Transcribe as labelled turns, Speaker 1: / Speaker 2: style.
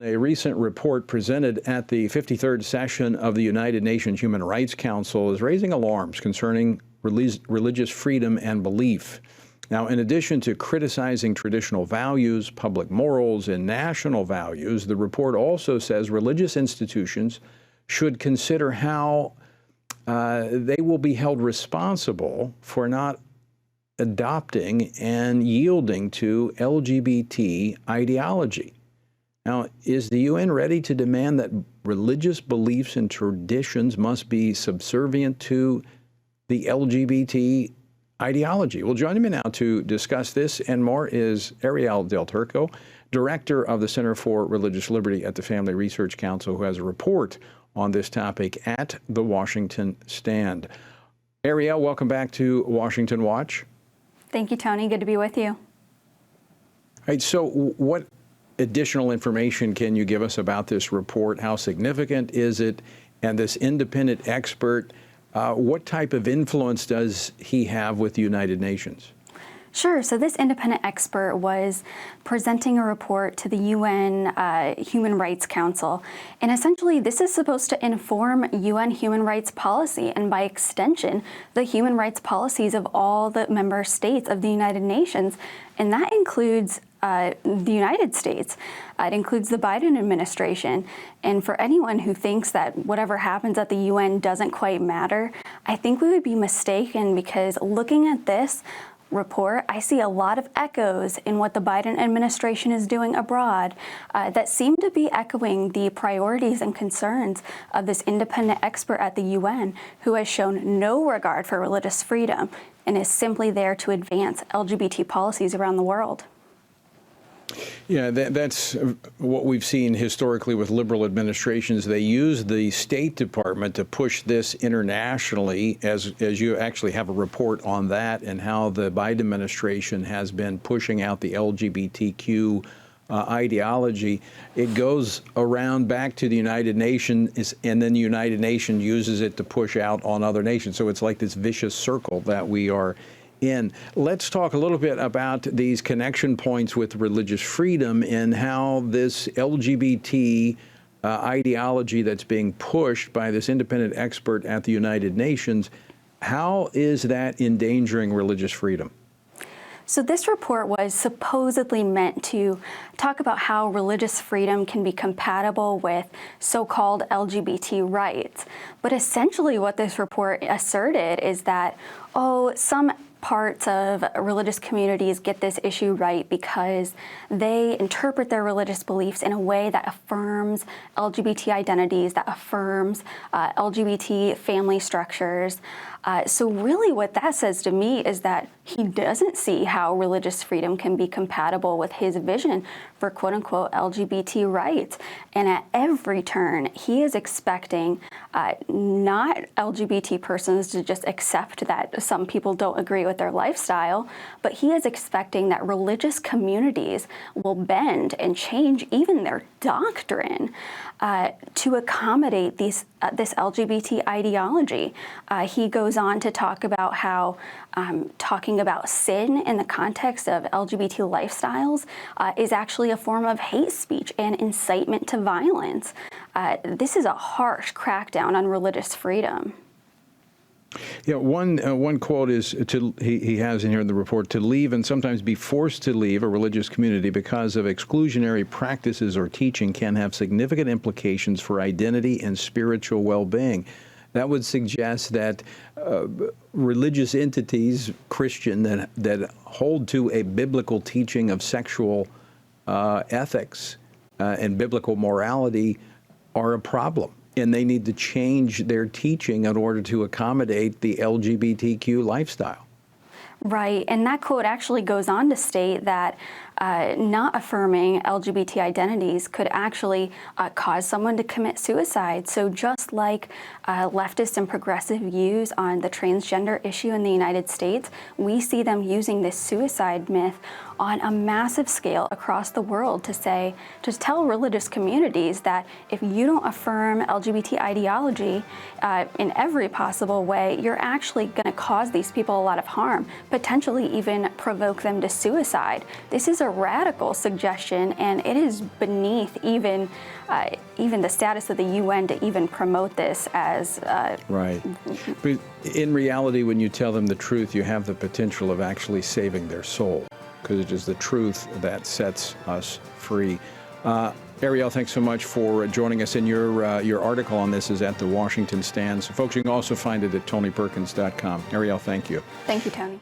Speaker 1: A recent report presented at the 53rd session of the United Nations Human Rights Council is raising alarms concerning religious freedom and belief. Now, in addition to criticizing traditional values, public morals, and national values, the report also says religious institutions should consider how they will be held responsible for not adopting and yielding to LGBT ideology. Now, is the UN ready to demand that religious beliefs and traditions must be subservient to the LGBT ideology? Well, joining me now to discuss this and more is Arielle Del Turco, Director of the Center for Religious Liberty at the Family Research Council, who has a report on this topic at the Washington Stand. Arielle, welcome back to Washington Watch.
Speaker 2: Thank you, Tony. Good to be with you.
Speaker 1: All right, so what additional information can you give us about this report? How significant is it? And this independent expert, what type of influence does he have with the United Nations?
Speaker 2: Sure. So this independent expert was presenting a report to the UN Human Rights Council. And essentially, this is supposed to inform UN human rights policy and, by extension, the human rights policies of all the member states of the United Nations. And that includes the United States. It includes the Biden administration. And for anyone who thinks that whatever happens at the UN doesn't quite matter, I think we would be mistaken, because looking at this report, I see a lot of echoes in what the Biden administration is doing abroad that seem to be echoing the priorities and concerns of this independent expert at the UN, who has shown no regard for religious freedom and is simply there to advance LGBT policies around the world.
Speaker 1: Yeah, that's what we've seen historically with liberal administrations. They use the State Department to push this internationally, as you actually have a report on that and how the Biden administration has been pushing out the LGBTQ ideology. It goes around back to the United Nations, and then the United Nations uses it to push out on other nations. So it's like this vicious circle that we are in. Let's talk a little bit about these connection points with religious freedom and how this LGBT ideology that's being pushed by this independent expert at the United Nations, how is that endangering religious freedom?
Speaker 2: So this report was supposedly meant to talk about how religious freedom can be compatible with so-called LGBT rights. But essentially what this report asserted is that, some parts of religious communities get this issue right because they interpret their religious beliefs in a way that affirms LGBT identities, that affirms LGBT family structures. So really what that says to me is that he doesn't see how religious freedom can be compatible with his vision for quote-unquote LGBT rights. And at every turn, he is expecting not LGBT persons to just accept that some people don't agree with their lifestyle, but he is expecting that religious communities will bend and change even their doctrine to accommodate this LGBT ideology. He goes on to talk about how talking about sin in the context of LGBT lifestyles is actually a form of hate speech and incitement to violence. This is a harsh crackdown on religious freedom.
Speaker 1: Yeah, one quote is, he has in here in the report, to leave and sometimes be forced to leave a religious community because of exclusionary practices or teaching can have significant implications for identity and spiritual well-being. That would suggest that religious entities, Christian, that hold to a biblical teaching of sexual ethics and biblical morality are a problem. And they need to change their teaching in order to accommodate the LGBTQ lifestyle.
Speaker 2: Right, and that quote actually goes on to state that not affirming LGBT identities could actually cause someone to commit suicide. So just like leftist and progressive views on the transgender issue in the United States, we see them using this suicide myth on a massive scale across the world to tell religious communities that if you don't affirm LGBT ideology in every possible way, you're actually going to cause these people a lot of harm, potentially even provoke them to suicide. This is a a radical suggestion, and it is beneath even the status of the UN to even promote this as
Speaker 1: right. But in reality, when you tell them the truth, you have the potential of actually saving their soul, because it is the truth that sets us free. Arielle, thanks so much for joining us. And your article on this is at the Washington Stand. So folks, you can also find it at TonyPerkins.com. Arielle, thank you.
Speaker 2: Thank you, Tony.